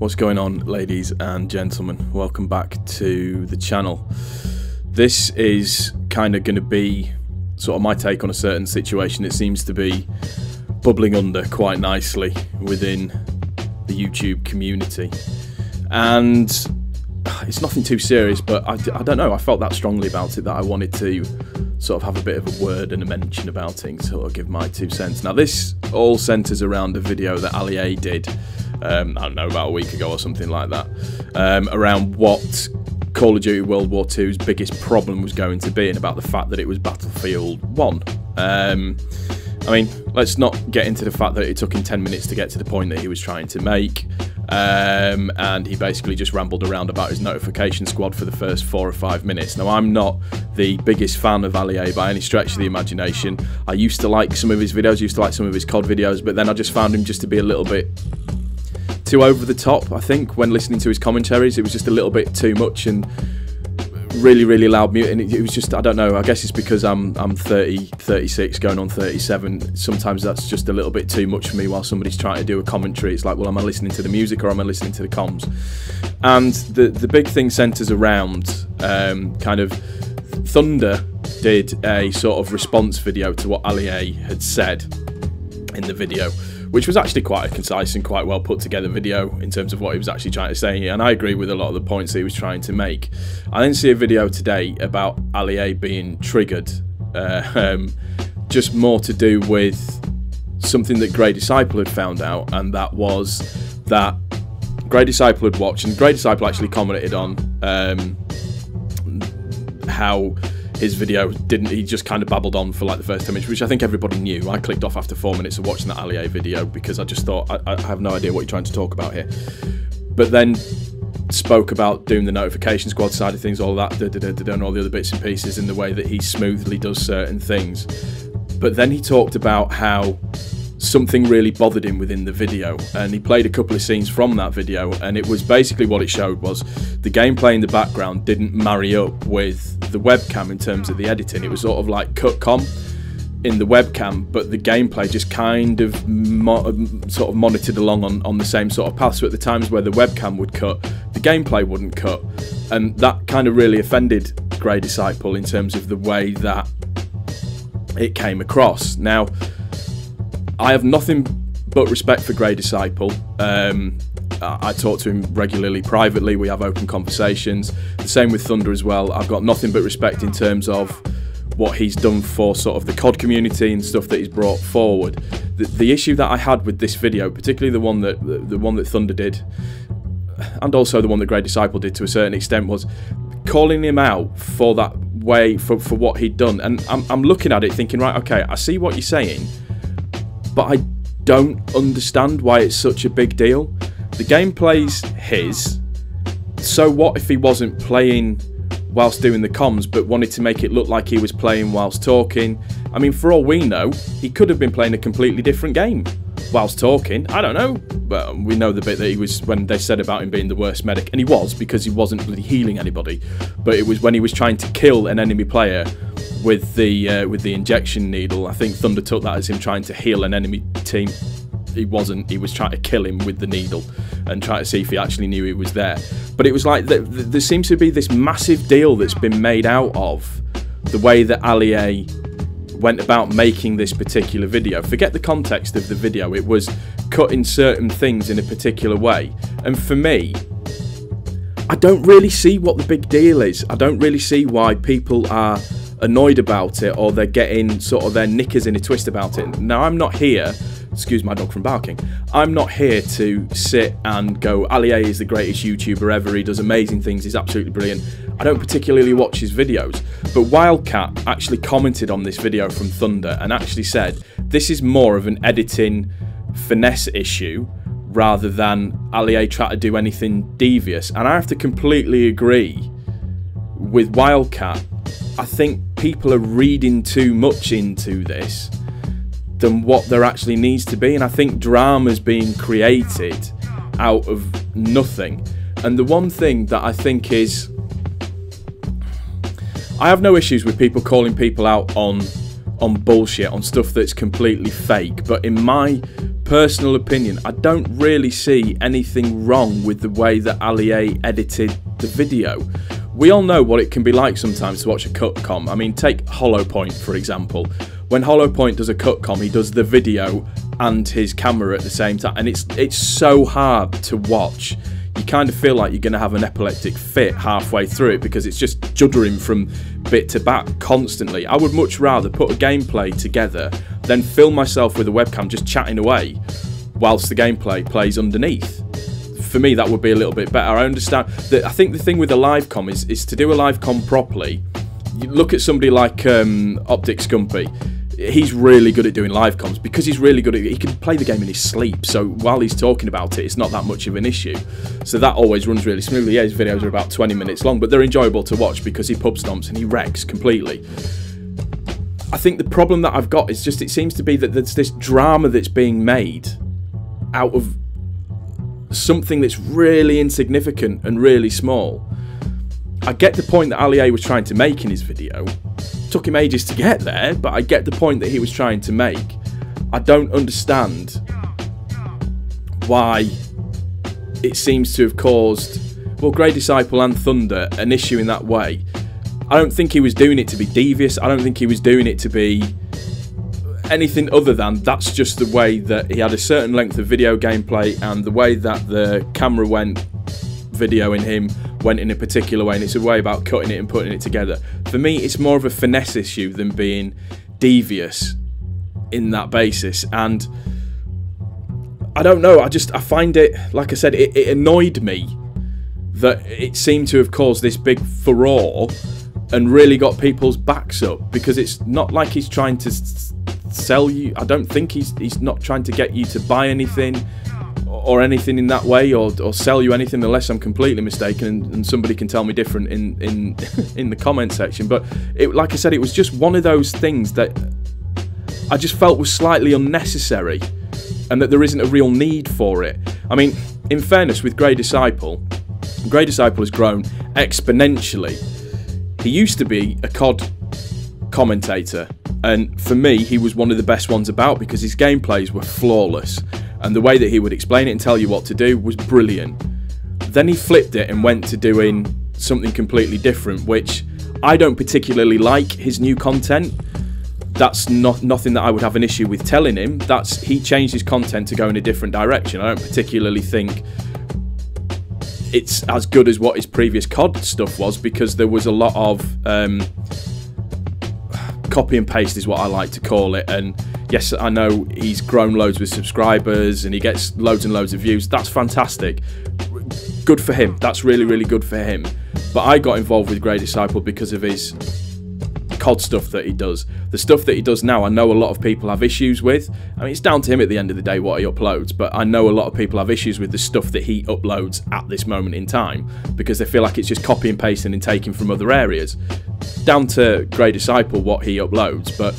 What's going on, ladies and gentlemen? Welcome back to the channel. This is kind of going to be sort of my take on a certain situation that seems to be bubbling under quite nicely within the YouTube community. And it's nothing too serious, but I don't know, I felt that strongly about it that I wanted to sort of have a bit of a word and a mention about it and sort of give my 2 cents. Now, this all centres around a video that Ali A did, I don't know, about a week ago or something like that, around what Call of Duty World War II's biggest problem was going to be, and about the fact that it was Battlefield 1. I mean, let's not get into the fact that it took him 10 minutes to get to the point that he was trying to make, and he basically just rambled around about his notification squad for the first 4 or 5 minutes. Now, I'm not the biggest fan of Ali A by any stretch of the imagination. I used to like some of his videos, used to like some of his COD videos, but then I just found him just to be a little bit too over the top. I think when listening to his commentaries, it was just a little bit too much and really loud mute, and it was just, I don't know, I guess it's because I'm 36 going on 37. Sometimes that's just a little bit too much for me while somebody's trying to do a commentary. It's like, well, am I listening to the music or am I listening to the comms? And the big thing centres around kind of Thunder did a sort of response video to what Ali A had said in the video, which was actually quite a concise and quite well put together video in terms of what he was actually trying to say, and I agree with a lot of the points that he was trying to make. I then see a video today about Ali A being triggered, just more to do with something that Grey Disciple had found out, and that was that Grey Disciple had watched, and Grey Disciple actually commented on how his video he just kind of babbled on for like the first 10 minutes, which I think everybody knew. I clicked off after 4 minutes of watching that Ali A video because I just thought, I have no idea what you're trying to talk about here. But then spoke about doing the notification squad side of things, all that, and all the other bits and pieces in the way that he smoothly does certain things. But then he talked about how something really bothered him within the video, and he played a couple of scenes from that video, and it was basically, what it showed was the gameplay in the background didn't marry up with the webcam in terms of the editing. It was sort of like cutcom in the webcam, but the gameplay just kind of sort of monitored along on the same sort of path. So at the times where the webcam would cut, the gameplay wouldn't cut, and that kind of really offended Grey Disciple in terms of the way that it came across. Now, I have nothing but respect for Grey Disciple. I talk to him regularly privately, we have open conversations. The same with Thunder as well. I've got nothing but respect in terms of what he's done for sort of the COD community and stuff that he's brought forward. The issue that I had with this video, particularly the one that Thunder did, and also the one that Grey Disciple did to a certain extent, was calling him out for that way, for what he'd done. And I'm looking at it thinking, right, okay, I see what you're saying, but I don't understand why it's such a big deal. The gameplay's his, so what if he wasn't playing whilst doing the comms but wanted to make it look like he was playing whilst talking? I mean, for all we know, he could have been playing a completely different game whilst talking. I don't know, but we know the bit that he was, when they said about him being the worst medic, and he was, because he wasn't really healing anybody, but it was when he was trying to kill an enemy player with the injection needle. I think Thunder took that as him trying to heal an enemy team. He wasn't, he was trying to kill him with the needle and try to see if he actually knew he was there. But it was like, there seems to be this massive deal that's been made out of the way that Ali A went about making this particular video. Forget the context of the video, it was cutting certain things in a particular way. And for me, I don't really see what the big deal is. I don't really see why people are annoyed about it, or they're getting sort of their knickers in a twist about it. Now, I'm not here, excuse my dog from barking, I'm not here to sit and go, Ali A is the greatest YouTuber ever, he does amazing things, he's absolutely brilliant. I don't particularly watch his videos, but Wildcat actually commented on this video from Thunder and actually said this is more of an editing finesse issue rather than Ali A try to do anything devious. And I have to completely agree with Wildcat. I think people are reading too much into this than what there actually needs to be, and I think drama's being created out of nothing. And the one thing that I think is, I have no issues with people calling people out on bullshit, on stuff that's completely fake, but in my personal opinion, I don't really see anything wrong with the way that Ali A edited the video. We all know what it can be like sometimes to watch a cut-com. I mean, take Hollowpoint, for example. When Hollowpoint does a cut-com, he does the video and his camera at the same time, and it's so hard to watch. You kind of feel like you're going to have an epileptic fit halfway through it because it's just juddering from bit to back constantly. I would much rather put a gameplay together than film myself with a webcam just chatting away whilst the gameplay plays underneath. For me, that would be a little bit better. I understand that. I think the thing with a live com is to do a live com properly. You look at somebody like Optic Scumpy. He's really good at doing live comms because he's really good at it. He can play the game in his sleep, so while he's talking about it, it's not that much of an issue. So that always runs really smoothly. Yeah, his videos are about 20 minutes long, but they're enjoyable to watch because he pub stomps and he wrecks completely. I think the problem that I've got is just it seems to be that there's this drama that's being made out of something that's really insignificant and really small. I get the point that Ali A was trying to make in his video. Took him ages to get there, but I get the point that he was trying to make. I don't understand why it seems to have caused, well, Grey Disciple and Thunder an issue in that way. I don't think he was doing it to be devious. I don't think he was doing it to be anything other than that's just the way that he had a certain length of video gameplay and the way that the camera went videoing him went in a particular way, and it's a way about cutting it and putting it together. For me, it's more of a finesse issue than being devious in that basis, and I don't know, I find it, like I said, it annoyed me that it seemed to have caused this big furore and really got people's backs up, because it's not like he's trying to sell you. I don't think he's not trying to get you to buy anything or anything in that way, or sell you anything, unless I'm completely mistaken, and somebody can tell me different in the comment section. But like I said, it was just one of those things that I just felt was slightly unnecessary, and that there isn't a real need for it. I mean, in fairness, with Grey Disciple has grown exponentially. He used to be a COD commentator, and for me, he was one of the best ones about because his gameplays were flawless. And the way that he would explain it and tell you what to do was brilliant. Then he flipped it and went to doing something completely different, which I don't particularly like his new content. That's nothing that I would have an issue with telling him. He changed his content to go in a different direction. I don't particularly think it's as good as what his previous COD stuff was, because there was a lot of copy and paste is what I like to call it. And yes, I know he's grown loads with subscribers and he gets loads and loads of views. That's fantastic. Good for him. That's really, really good for him. But I got involved with Grey Disciple because of his COD stuff that he does. The stuff that he does now, I know a lot of people have issues with. I mean, it's down to him at the end of the day what he uploads, but I know a lot of people have issues with the stuff that he uploads at this moment in time because they feel like it's just copy and pasting and taking from other areas. Down to Grey Disciple what he uploads, but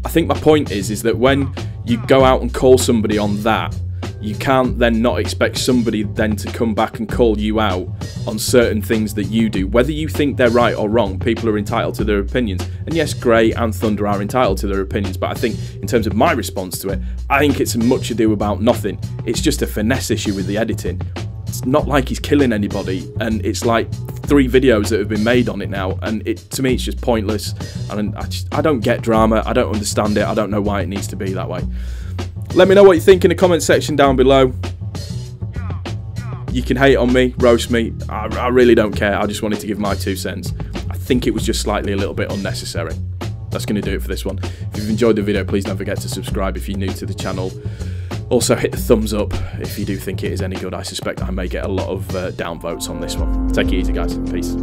I think my point is that when you go out and call somebody on that, you can't then not expect somebody then to come back and call you out on certain things that you do. Whether you think they're right or wrong, people are entitled to their opinions. And yes, Grey and Thunder are entitled to their opinions, but I think in terms of my response to it, I think it's much ado about nothing. It's just a finesse issue with the editing. It's not like he's killing anybody, and it's like 3 videos that have been made on it now, and to me it's just pointless, and I don't get drama, I don't understand it, I don't know why it needs to be that way. Let me know what you think in the comment section down below. You can hate on me, roast me, I really don't care. I just wanted to give my 2 cents. I think it was just slightly a little bit unnecessary. That's going to do it for this one. If you've enjoyed the video, please don't forget to subscribe if you're new to the channel. Also hit the thumbs up if you do think it is any good. I suspect I may get a lot of downvotes on this one. Take it easy, guys. Peace.